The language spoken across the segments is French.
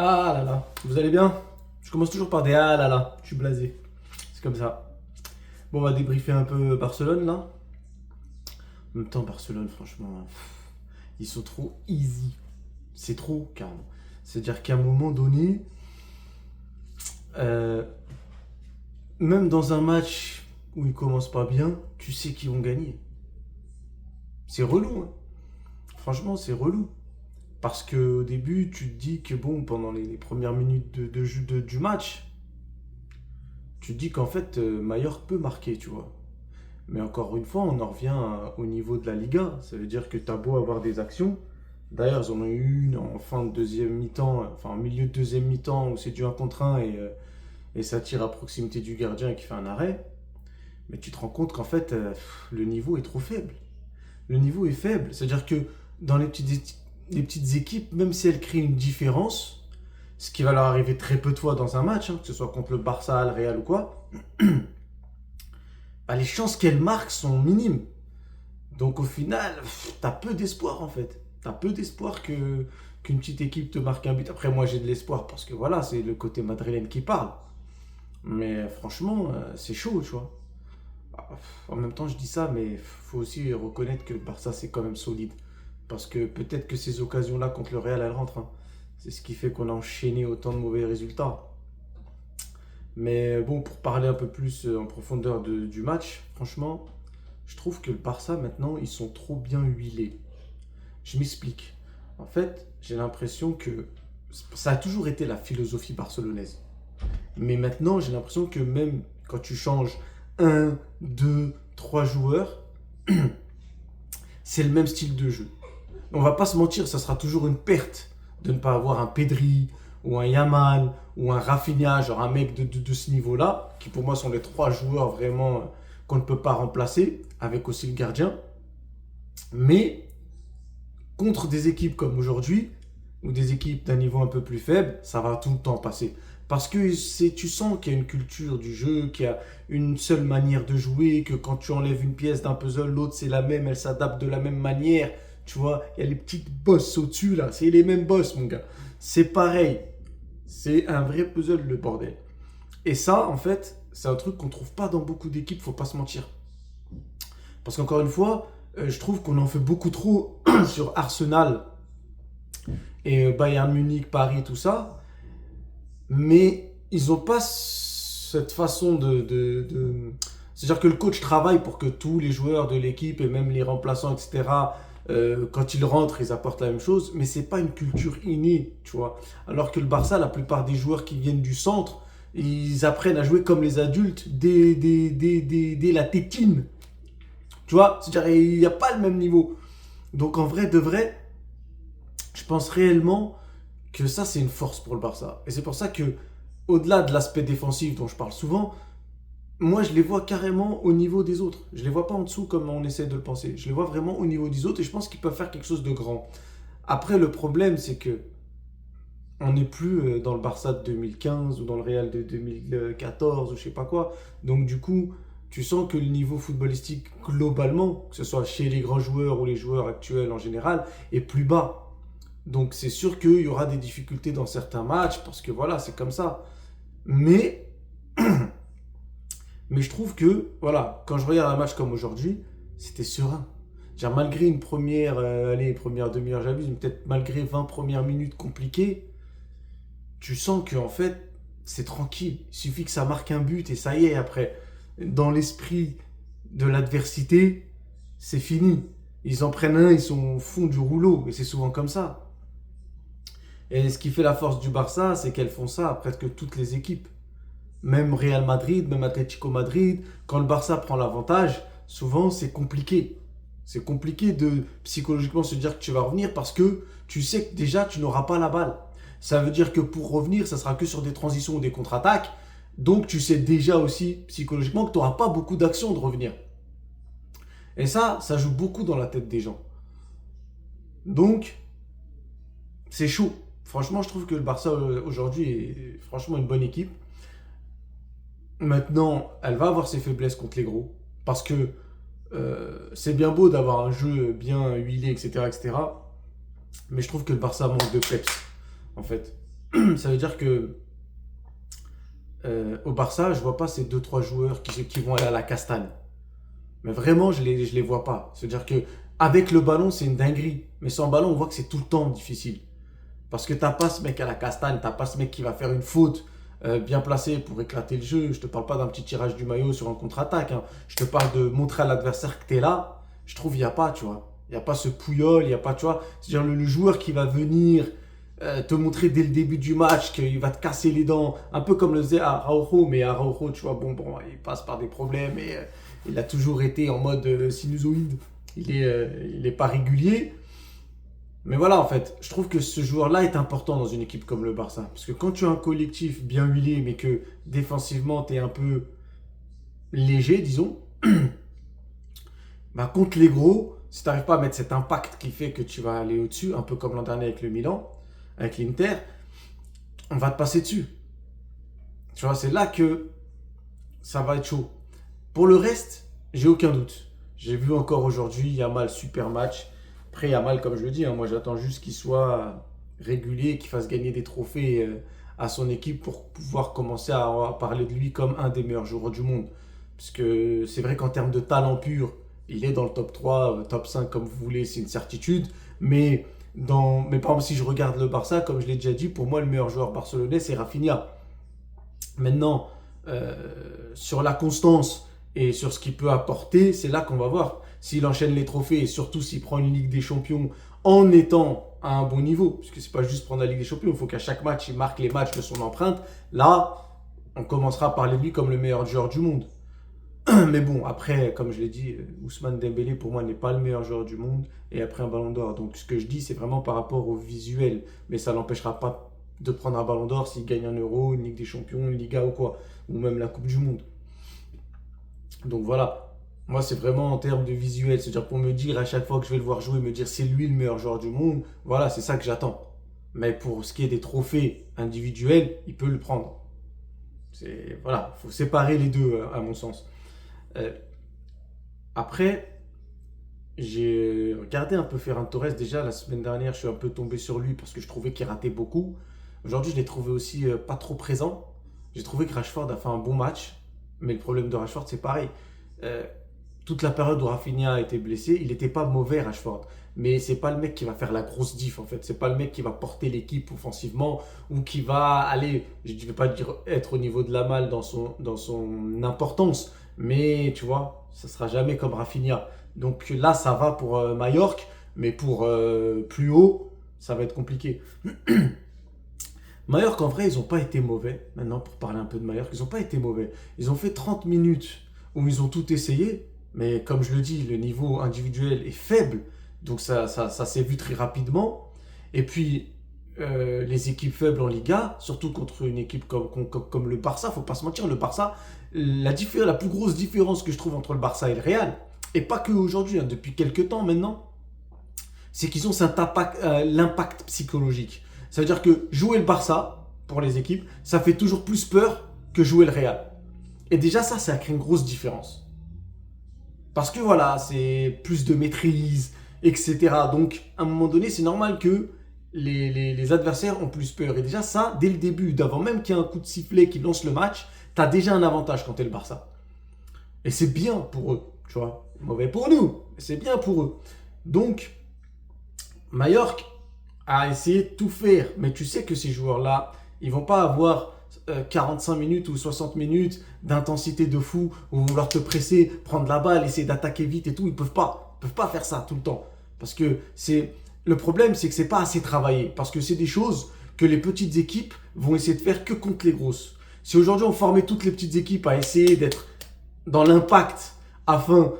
Ah là là, vous allez bien? Je commence toujours par des ah là là, je suis blasé. C'est comme ça. Bon, on va débriefer un peu Barcelone là. En même temps, Barcelone, franchement, ils sont trop easy. C'est trop, carrément. C'est-à-dire qu'à un moment donné, euh, même dans un match où ils commencent pas bien, tu sais qu'ils vont gagner. C'est relou, hein. Franchement, c'est relou. Parce qu'au début, tu te dis que bon, pendant les premières minutes du match, tu te dis qu'en fait, Maillard peut marquer, tu vois. Mais encore une fois, on en revient au niveau de la Liga. Ça veut dire que tu as beau avoir des actions. D'ailleurs, ils en ont eu une en fin de deuxième mi-temps, enfin en milieu de deuxième mi-temps, où c'est du un contre un et ça tire à proximité du gardien qui fait un arrêt. Mais tu te rends compte qu'en fait, le niveau est trop faible. Le niveau est faible. C'est-à-dire que dans les petites équipes, même si elles créent une différence, ce qui va leur arriver très peu de fois dans un match, hein, que ce soit contre le Barça, le Real ou quoi, bah, les chances qu'elles marquent sont minimes. Donc au final, t'as peu d'espoir en fait. T'as peu d'espoir qu'une petite équipe te marque un but. Après, moi j'ai de l'espoir parce que voilà, c'est le côté madrilène qui parle. Mais franchement, c'est chaud, tu vois. En même temps, je dis ça, mais faut aussi reconnaître que le Barça c'est quand même solide. Parce que peut-être que ces occasions-là contre le Real, elles rentrent, hein. C'est ce qui fait qu'on a enchaîné autant de mauvais résultats. Mais bon, pour parler un peu plus en profondeur du match, franchement, je trouve que le Barça maintenant, ils sont trop bien huilés. Je m'explique. En fait, j'ai l'impression que ça a toujours été la philosophie barcelonaise. Mais maintenant, j'ai l'impression que même quand tu changes un, deux, trois joueurs, c'est le même style de jeu. On va pas se mentir, ça sera toujours une perte de ne pas avoir un Pedri ou un Yamal ou un Rafinha, genre un mec de ce niveau-là, qui pour moi sont les trois joueurs vraiment qu'on ne peut pas remplacer, avec aussi le gardien. Mais contre des équipes comme aujourd'hui, ou des équipes d'un niveau un peu plus faible, ça va tout le temps passer. Parce que tu sens qu'il y a une culture du jeu, qu'il y a une seule manière de jouer, que quand tu enlèves une pièce d'un puzzle, l'autre c'est la même, elle s'adapte de la même manière. Tu vois, il y a les petites bosses au-dessus là, c'est les mêmes bosses mon gars. C'est pareil, c'est un vrai puzzle le bordel. Et ça, en fait, c'est un truc qu'on trouve pas dans beaucoup d'équipes, faut pas se mentir. Parce qu'encore une fois, je trouve qu'on en fait beaucoup trop sur Arsenal et Bayern Munich, Paris, tout ça. Mais ils n'ont pas cette façon c'est-à-dire que le coach travaille pour que tous les joueurs de l'équipe et même les remplaçants, etc., quand ils rentrent, ils apportent la même chose, mais c'est pas une culture innée, tu vois. Alors que le Barça, la plupart des joueurs qui viennent du centre, ils apprennent à jouer comme les adultes dès la tétine, tu vois. C'est-à-dire il n'y a pas le même niveau. Donc en vrai, de vrai, je pense réellement que ça, c'est une force pour le Barça. Et c'est pour ça que, au-delà de l'aspect défensif dont je parle souvent, moi, je les vois carrément au niveau des autres. Je les vois pas en dessous comme on essaie de le penser. Je les vois vraiment au niveau des autres et je pense qu'ils peuvent faire quelque chose de grand. Après, le problème, c'est que on n'est plus dans le Barça de 2015 ou dans le Real de 2014 ou je sais pas quoi. Donc, du coup, tu sens que le niveau footballistique globalement, que ce soit chez les grands joueurs ou les joueurs actuels en général, est plus bas. Donc c'est sûr qu'il y aura des difficultés dans certains matchs, parce que voilà, c'est comme ça. Mais, mais je trouve que, voilà, quand je regarde un match comme aujourd'hui, c'était serein. Genre, malgré une première, allez, première demi-heure, j'abuse, mais peut-être malgré 20 premières minutes compliquées, tu sens que en fait, c'est tranquille. Il suffit que ça marque un but et ça y est, après, dans l'esprit de l'adversité, c'est fini. Ils en prennent un, ils sont au fond du rouleau, et c'est souvent comme ça. Et ce qui fait la force du Barça, c'est qu'elles font ça à presque toutes les équipes. Même Real Madrid, même Atlético Madrid, quand le Barça prend l'avantage, souvent c'est compliqué. C'est compliqué de psychologiquement se dire que tu vas revenir parce que tu sais que déjà tu n'auras pas la balle. Ça veut dire que pour revenir, ça sera que sur des transitions ou des contre-attaques. Donc tu sais déjà aussi psychologiquement que tu n'auras pas beaucoup d'actions de revenir. Et ça joue beaucoup dans la tête des gens. Donc, c'est chaud. Franchement, je trouve que le Barça aujourd'hui est franchement une bonne équipe. Maintenant, elle va avoir ses faiblesses contre les gros. Parce que c'est bien beau d'avoir un jeu bien huilé, etc., etc. Mais je trouve que le Barça manque de peps, en fait. Ça veut dire que au Barça, je vois pas ces deux trois joueurs qui vont aller à la castagne. Mais vraiment, je les vois pas. C'est-à-dire que avec le ballon, c'est une dinguerie. Mais sans ballon, on voit que c'est tout le temps difficile. Parce que t'as pas ce mec à la castagne, t'as pas ce mec qui va faire une faute bien placée pour éclater le jeu. Je te parle pas d'un petit tirage du maillot sur un contre-attaque, hein. Je te parle de montrer à l'adversaire que t'es là. Je trouve il y a pas, tu vois. Il y a pas ce Pouyol, il y a pas, tu vois. C'est-à-dire le joueur qui va venir te montrer dès le début du match qu'il va te casser les dents, un peu comme le faisait Araujo, mais Araujo, tu vois, bon, il passe par des problèmes et il a toujours été en mode sinusoïde. Il est pas régulier. Mais voilà, en fait, je trouve que ce joueur-là est important dans une équipe comme le Barça. Parce que quand tu as un collectif bien huilé, mais que défensivement, tu es un peu léger, disons, bah, contre les gros, si tu n'arrives pas à mettre cet impact qui fait que tu vas aller au-dessus, un peu comme l'an dernier avec le Milan, avec l'Inter, on va te passer dessus. Tu vois, c'est là que ça va être chaud. Pour le reste, j'ai aucun doute. J'ai vu encore aujourd'hui Yamal super match. Après Yamal, comme je le dis, hein, moi j'attends juste qu'il soit régulier, qu'il fasse gagner des trophées à son équipe pour pouvoir commencer à parler de lui comme un des meilleurs joueurs du monde. Parce que c'est vrai qu'en termes de talent pur, il est dans le top 3, top 5 comme vous voulez, c'est une certitude. Mais par exemple, si je regarde le Barça, comme je l'ai déjà dit, pour moi le meilleur joueur barcelonais c'est Rafinha. Maintenant, sur la constance et sur ce qu'il peut apporter, c'est là qu'on va voir. S'il enchaîne les trophées et surtout s'il prend une Ligue des Champions en étant à un bon niveau, parce que c'est pas juste prendre la Ligue des Champions, il faut qu'à chaque match, il marque les matchs de son empreinte. Là, on commencera à parler de lui comme le meilleur joueur du monde. Mais bon, après, comme je l'ai dit, Ousmane Dembélé, pour moi, n'est pas le meilleur joueur du monde. Et après un ballon d'or. Donc ce que je dis, c'est vraiment par rapport au visuel. Mais ça n'empêchera pas de prendre un ballon d'or s'il gagne un Euro, une Ligue des Champions, une Liga ou quoi. Ou même la Coupe du Monde. Donc voilà. Moi, c'est vraiment en termes de visuel. C'est-à-dire pour me dire à chaque fois que je vais le voir jouer, me dire c'est lui le meilleur joueur du monde. Voilà, c'est ça que j'attends. Mais pour ce qui est des trophées individuels, il peut le prendre. Voilà, il faut séparer les deux, à mon sens. Euh, Après, j'ai regardé un peu Ferran Torres. Déjà, la semaine dernière, je suis un peu tombé sur lui parce que je trouvais qu'il ratait beaucoup. Aujourd'hui, je l'ai trouvé aussi pas trop présent. J'ai trouvé que Rashford a fait un bon match. Mais le problème de Rashford, c'est pareil. Euh, Toute la période où Rafinha a été blessé, il n'était pas mauvais, Rashford. Mais c'est pas le mec qui va faire la grosse diff, en fait. C'est pas le mec qui va porter l'équipe offensivement ou qui va aller, je ne vais pas dire être au niveau de la malle dans son importance. Mais tu vois, ça sera jamais comme Rafinha. Donc là, ça va pour Mallorca, mais pour plus haut, ça va être compliqué. Mallorca, en vrai, ils n'ont pas été mauvais. Maintenant, pour parler un peu de Mallorca, ils n'ont pas été mauvais. Ils ont fait 30 minutes où ils ont tout essayé. Mais comme je le dis, le niveau individuel est faible. Donc ça s'est vu très rapidement. Et puis, les équipes faibles en Liga, surtout contre une équipe comme le Barça, faut pas se mentir, le Barça, la plus grosse différence que je trouve entre le Barça et le Real, et pas que aujourd'hui, hein, depuis quelques temps maintenant, c'est qu'ils ont l'impact psychologique. Ça veut dire que jouer le Barça, pour les équipes, ça fait toujours plus peur que jouer le Real. Et déjà ça crée une grosse différence. Parce que voilà, c'est plus de maîtrise, etc. Donc, à un moment donné, c'est normal que les adversaires ont plus peur. Et déjà, ça, dès le début, d'avant même qu'il y ait un coup de sifflet qui lance le match, tu as déjà un avantage quand tu es le Barça. Et c'est bien pour eux, tu vois. Mauvais pour nous, mais c'est bien pour eux. Donc, Mallorca a essayé de tout faire. Mais tu sais que ces joueurs-là, ils vont pas avoir 45 minutes ou 60 minutes d'intensité de fou ou vouloir te presser, prendre la balle, essayer d'attaquer vite et tout. Ils peuvent pas. Ils peuvent pas faire ça tout le temps. Parce que le problème, c'est que c'est pas assez travaillé. Parce que c'est des choses que les petites équipes vont essayer de faire que contre les grosses. Si aujourd'hui on formait toutes les petites équipes à essayer d'être dans l'impact afin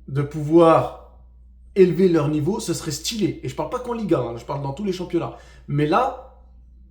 de pouvoir élever leur niveau, ce serait stylé. Et je parle pas qu'en Liga, hein, je parle dans tous les championnats. Mais là,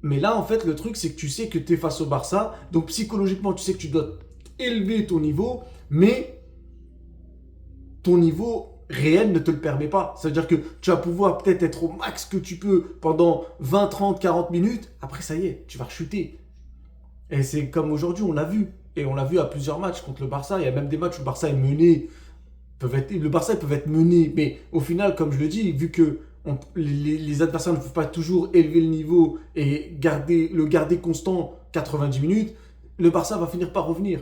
en fait, le truc, c'est que tu sais que tu es face au Barça. Donc, psychologiquement, tu sais que tu dois élever ton niveau. Mais ton niveau réel ne te le permet pas. Ça veut dire que tu vas pouvoir peut-être être au max que tu peux pendant 20, 30, 40 minutes. Après, ça y est, tu vas rechuter. Et c'est comme aujourd'hui, on l'a vu. Et on l'a vu à plusieurs matchs contre le Barça. Il y a même des matchs où le Barça est mené. Le Barça, ils peuvent être menés. Mais au final, comme je le dis, vu que Les adversaires ne peuvent pas toujours élever le niveau et le garder constant 90 minutes, le Barça va finir par revenir.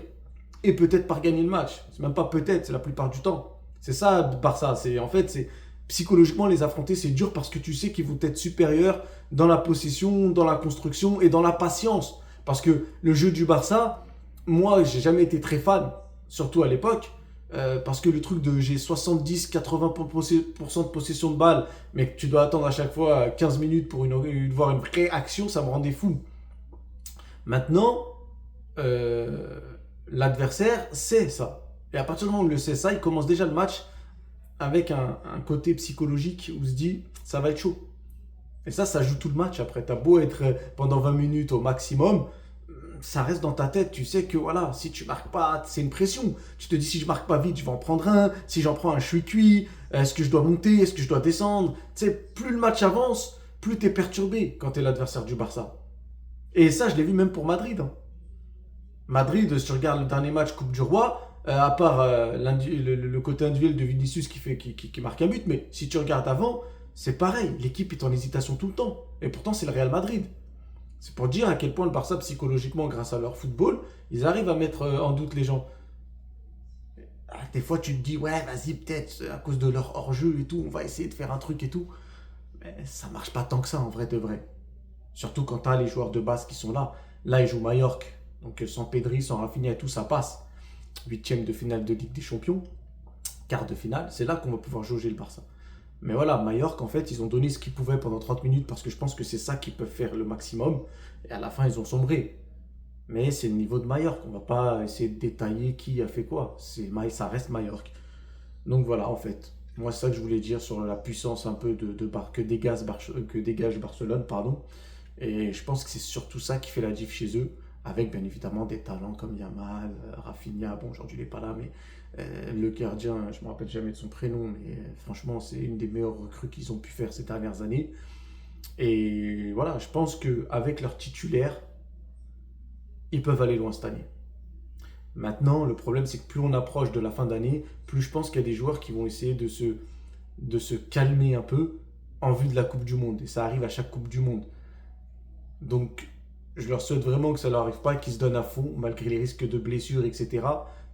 Et peut-être par gagner le match. C'est même pas peut-être, c'est la plupart du temps. C'est ça, Barça. En fait, psychologiquement, les affronter, c'est dur parce que tu sais qu'ils vont être supérieurs dans la possession, dans la construction et dans la patience. Parce que le jeu du Barça, moi, j'ai jamais été très fan, surtout à l'époque. Parce que le truc de j'ai 70-80% de possession de balle, mais que tu dois attendre à chaque fois 15 minutes pour voir une vraie action, ça me rendait fou. Maintenant, euh, l'adversaire sait ça. Et à partir du moment où il le sait ça, il commence déjà le match avec un côté psychologique où il se dit ça va être chaud. Et ça joue tout le match après. T'as beau être pendant 20 minutes au maximum, ça reste dans ta tête. Tu sais que voilà, si tu marques pas, c'est une pression. Tu te dis si je marque pas vite, je vais en prendre un. Si j'en prends un, je suis cuit. Est-ce que je dois monter? Est-ce que je dois descendre? Tu sais, plus le match avance, plus tu es perturbé quand tu es l'adversaire du Barça. Et ça, je l'ai vu même pour Madrid, hein. Madrid, si tu regardes le dernier match Coupe du Roi, à part le côté individuel de Vinicius qui marque un but, mais si tu regardes avant, c'est pareil. L'équipe est en hésitation tout le temps. Et pourtant, c'est le Real Madrid. C'est pour dire à quel point le Barça, psychologiquement, grâce à leur football, ils arrivent à mettre en doute les gens. Des fois, tu te dis, ouais, vas-y, peut-être à cause de leur hors-jeu et tout, on va essayer de faire un truc et tout. Mais ça marche pas tant que ça, en vrai de vrai. Surtout quand tu as les joueurs de base qui sont là. Là, ils jouent Mallorca. Donc sans Pedri, sans Rafinha et tout, ça passe. Huitième de finale de Ligue des Champions, quart de finale, c'est là qu'on va pouvoir jauger le Barça. Mais voilà, Mallorca, en fait, ils ont donné ce qu'ils pouvaient pendant 30 minutes parce que je pense que c'est ça qu'ils peuvent faire le maximum. Et à la fin, ils ont sombré. Mais c'est le niveau de Mallorca. On va pas essayer de détailler qui a fait quoi. Ça reste Mallorca. Donc voilà, en fait. Moi, c'est ça que je voulais dire sur la puissance un peu que dégage Barcelone, pardon. Et je pense que c'est surtout ça qui fait la diff chez eux, avec bien évidemment des talents comme Yamal, Rafinha, bon aujourd'hui il n'est pas là, mais le gardien, je ne me rappelle jamais de son prénom, mais franchement c'est une des meilleures recrues qu'ils ont pu faire ces dernières années. Et voilà, je pense qu'avec leur titulaire, ils peuvent aller loin cette année. Maintenant, le problème c'est que plus on approche de la fin d'année, plus je pense qu'il y a des joueurs qui vont essayer de se calmer un peu en vue de la Coupe du Monde. Et ça arrive à chaque Coupe du Monde. Donc, je leur souhaite vraiment que ça leur arrive pas, qu'ils se donnent à fond, malgré les risques de blessures, etc.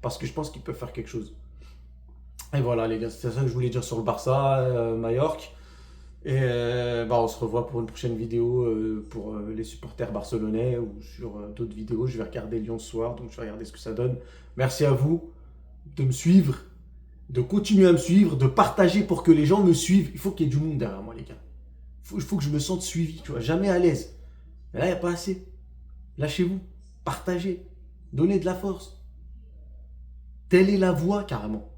Parce que je pense qu'ils peuvent faire quelque chose. Et voilà, les gars, c'est ça que je voulais dire sur le Barça, Mallorca. Et on se revoit pour une prochaine vidéo pour les supporters barcelonais ou sur d'autres vidéos. Je vais regarder Lyon ce soir, donc je vais regarder ce que ça donne. Merci à vous de me suivre, de continuer à me suivre, de partager pour que les gens me suivent. Il faut qu'il y ait du monde derrière moi, les gars. Il faut que je me sente suivi, tu vois, jamais à l'aise. Mais là, il n'y a pas assez. Lâchez-vous, partagez, donnez de la force. Telle est la voie, carrément.